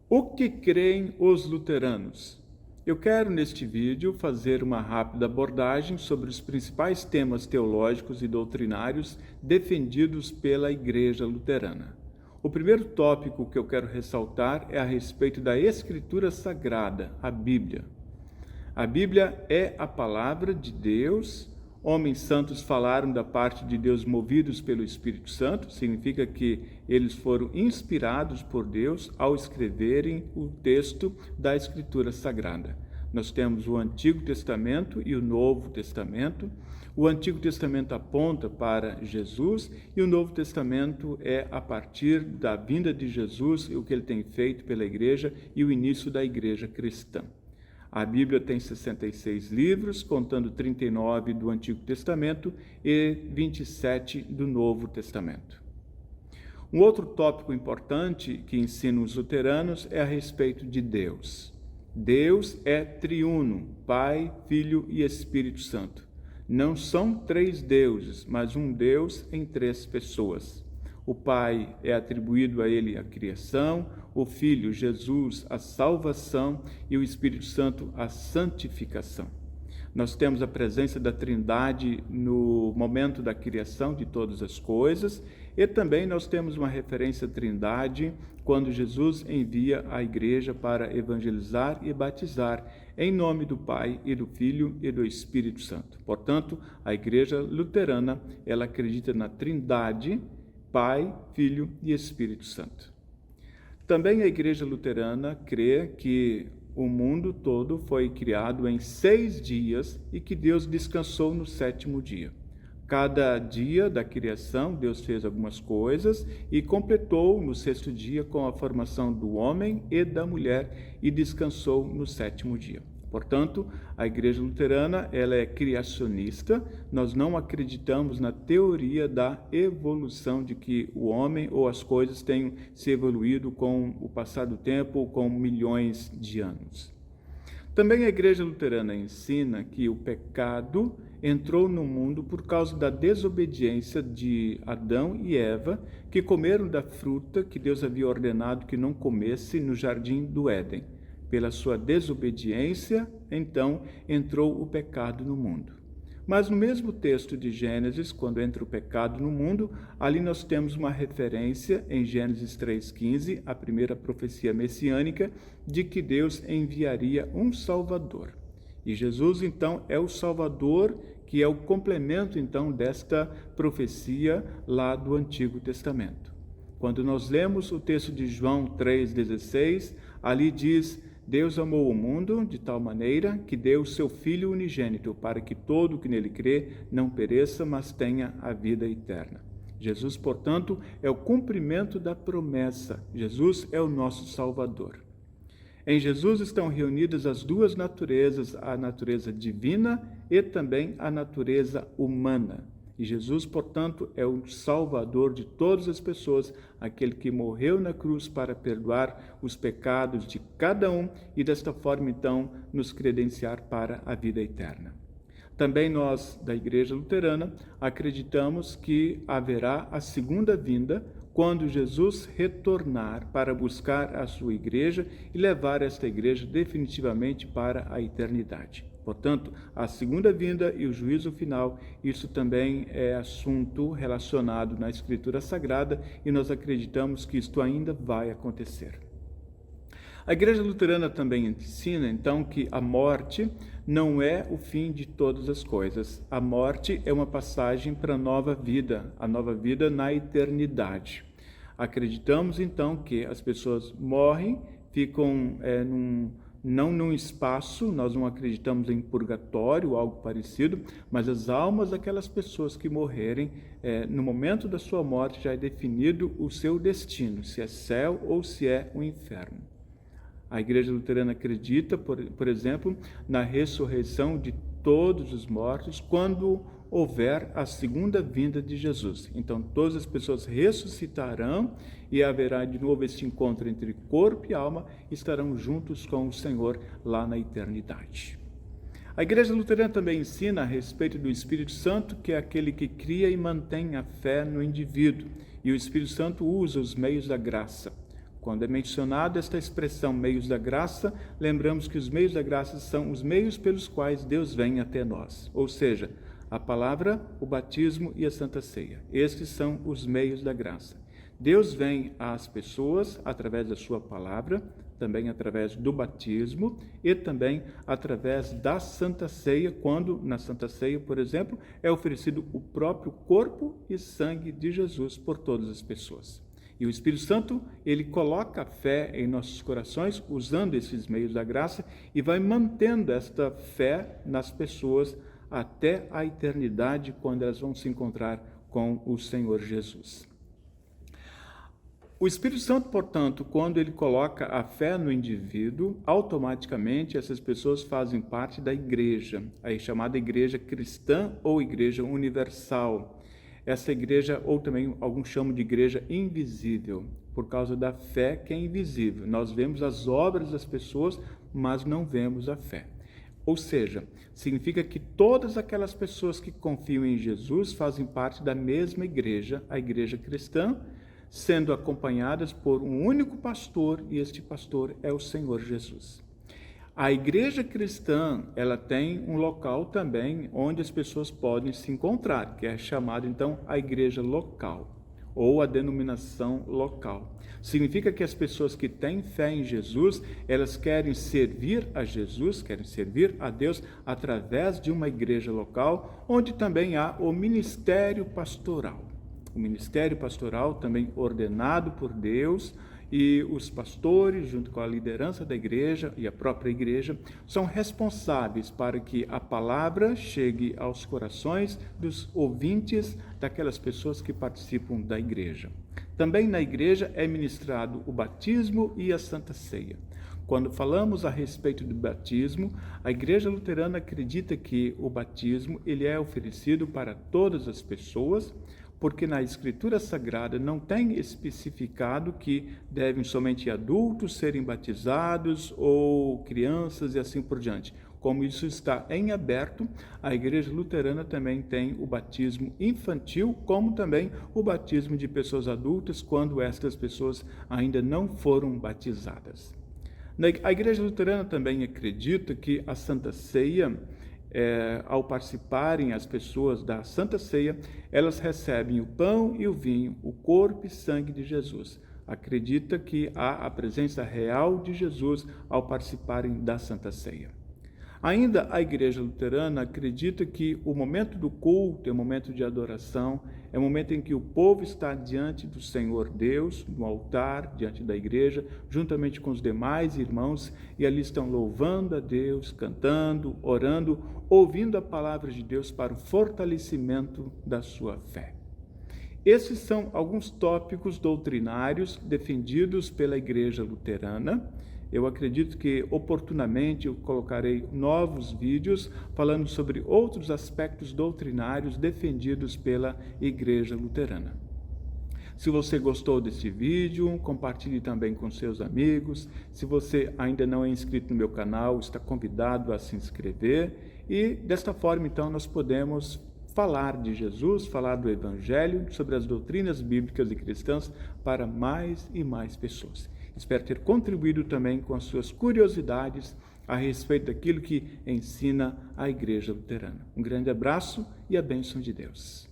O que creem os luteranos? Eu quero, neste vídeo, fazer uma rápida abordagem sobre os principais temas teológicos e doutrinários defendidos pela Igreja Luterana. O primeiro tópico que eu quero ressaltar é a respeito da Escritura Sagrada, a Bíblia. A Bíblia é a palavra de Deus. Homens santos falaram da parte de Deus movidos pelo Espírito Santo, significa que eles foram inspirados por Deus ao escreverem o texto da Escritura Sagrada. Nós temos o Antigo Testamento e o Novo Testamento. O Antigo Testamento aponta para Jesus e o Novo Testamento é a partir da vinda de Jesus, o que ele tem feito pela igreja e o início da igreja cristã. A Bíblia tem 66 livros, contando 39 do Antigo Testamento e 27 do Novo Testamento. Um outro tópico importante que ensinam os luteranos é a respeito de Deus. Deus é triuno, Pai, Filho e Espírito Santo. Não são três deuses, mas um Deus em três pessoas. O Pai é atribuído a ele a criação, o Filho, Jesus, a salvação e o Espírito Santo, a santificação. Nós temos a presença da Trindade no momento da criação de todas as coisas e também nós temos uma referência à Trindade quando Jesus envia a igreja para evangelizar e batizar em nome do Pai e do Filho e do Espírito Santo. Portanto, a igreja luterana, ela acredita na Trindade, Pai, Filho e Espírito Santo. Também a Igreja Luterana crê que o mundo todo foi criado em 6 dias e que Deus descansou no 7º dia. Cada dia da criação, Deus fez algumas coisas e completou no 6º dia com a formação do homem e da mulher e descansou no 7º dia. Portanto, a Igreja Luterana ela é criacionista, nós não acreditamos na teoria da evolução, de que o homem ou as coisas tenham se evoluído com o passar do tempo ou com milhões de anos. Também a Igreja Luterana ensina que o pecado entrou no mundo por causa da desobediência de Adão e Eva, que comeram da fruta que Deus havia ordenado que não comesse no jardim do Éden. Pela sua desobediência, então, entrou o pecado no mundo. Mas no mesmo texto de Gênesis, quando entra o pecado no mundo, ali nós temos uma referência em Gênesis 3,15, a primeira profecia messiânica, de que Deus enviaria um Salvador. E Jesus, então, é o Salvador, que é o complemento, então, desta profecia lá do Antigo Testamento. Quando nós lemos o texto de João 3,16, ali diz: Deus amou o mundo de tal maneira que deu o seu Filho unigênito para que todo o que nele crê não pereça, mas tenha a vida eterna. Jesus, portanto, é o cumprimento da promessa. Jesus é o nosso Salvador. Em Jesus estão reunidas as duas naturezas, a natureza divina e também a natureza humana. E Jesus, portanto, é o Salvador de todas as pessoas, aquele que morreu na cruz para perdoar os pecados de cada um e, desta forma, então, nos credenciar para a vida eterna. Também nós, da Igreja Luterana, acreditamos que haverá a segunda vinda, quando Jesus retornar para buscar a sua igreja e levar esta igreja definitivamente para a eternidade. Portanto, a segunda vinda e o juízo final, isso também é assunto relacionado na Escritura Sagrada e nós acreditamos que isto ainda vai acontecer. A Igreja Luterana também ensina, então, que a morte não é o fim de todas as coisas. A morte é uma passagem para a nova vida na eternidade. Acreditamos, então, que as pessoas morrem, ficam não num espaço, nós não acreditamos em purgatório, algo parecido, mas as almas daquelas pessoas que morrerem, no momento da sua morte já é definido o seu destino, se é céu ou se é o inferno. A Igreja Luterana acredita, por exemplo, na ressurreição de todos os mortos quando houver a segunda vinda de Jesus. Então, todas as pessoas ressuscitarão e haverá de novo este encontro entre corpo e alma e estarão juntos com o Senhor lá na eternidade. A Igreja Luterana também ensina a respeito do Espírito Santo, que é aquele que cria e mantém a fé no indivíduo, e o Espírito Santo usa os meios da graça. Quando é mencionada esta expressão meios da graça, lembramos que os meios da graça são os meios pelos quais Deus vem até nós. Ou seja, a palavra, o batismo e a Santa Ceia. Estes são os meios da graça. Deus vem às pessoas através da sua palavra, também através do batismo e também através da Santa Ceia, quando na Santa Ceia, por exemplo, é oferecido o próprio corpo e sangue de Jesus por todas as pessoas. E o Espírito Santo, ele coloca a fé em nossos corações, usando esses meios da graça, e vai mantendo esta fé nas pessoas até a eternidade, quando elas vão se encontrar com o Senhor Jesus. O Espírito Santo, portanto, quando ele coloca a fé no indivíduo, automaticamente essas pessoas fazem parte da igreja, a chamada igreja cristã ou igreja universal. Essa igreja, ou também alguns chamam de igreja invisível, por causa da fé que é invisível. Nós vemos as obras das pessoas, mas não vemos a fé. Ou seja, significa que todas aquelas pessoas que confiam em Jesus fazem parte da mesma igreja, a igreja cristã, sendo acompanhadas por um único pastor, e este pastor é o Senhor Jesus. A igreja cristã, ela tem um local também onde as pessoas podem se encontrar, que é chamada então a igreja local, ou a denominação local. Significa que as pessoas que têm fé em Jesus, elas querem servir a Jesus, querem servir a Deus através de uma igreja local, onde também há o ministério pastoral. O ministério pastoral também ordenado por Deus, e os pastores, junto com a liderança da igreja e a própria igreja, são responsáveis para que a palavra chegue aos corações dos ouvintes, daquelas pessoas que participam da igreja. Também na igreja é ministrado o batismo e a Santa Ceia. Quando falamos a respeito do batismo, a Igreja Luterana acredita que o batismo ele é oferecido para todas as pessoas, porque na Escritura Sagrada não tem especificado que devem somente adultos serem batizados ou crianças e assim por diante. Como isso está em aberto, a Igreja Luterana também tem o batismo infantil, como também o batismo de pessoas adultas, quando estas pessoas ainda não foram batizadas. A Igreja Luterana também acredita que a Santa Ceia, ao participarem as pessoas da Santa Ceia, elas recebem o pão e o vinho, o corpo e sangue de Jesus. Acredita que há a presença real de Jesus ao participarem da Santa Ceia. Ainda a Igreja Luterana acredita que o momento do culto é um momento de adoração, é um momento em que o povo está diante do Senhor Deus, no altar, diante da igreja, juntamente com os demais irmãos, e ali estão louvando a Deus, cantando, orando, ouvindo a palavra de Deus para o fortalecimento da sua fé. Esses são alguns tópicos doutrinários defendidos pela Igreja Luterana. Eu acredito que, oportunamente, eu colocarei novos vídeos falando sobre outros aspectos doutrinários defendidos pela Igreja Luterana. Se você gostou desse vídeo, compartilhe também com seus amigos. Se você ainda não é inscrito no meu canal, está convidado a se inscrever. E, desta forma, então, nós podemos falar de Jesus, falar do Evangelho, sobre as doutrinas bíblicas e cristãs para mais e mais pessoas. Espero ter contribuído também com as suas curiosidades a respeito daquilo que ensina a Igreja Luterana. Um grande abraço e a bênção de Deus.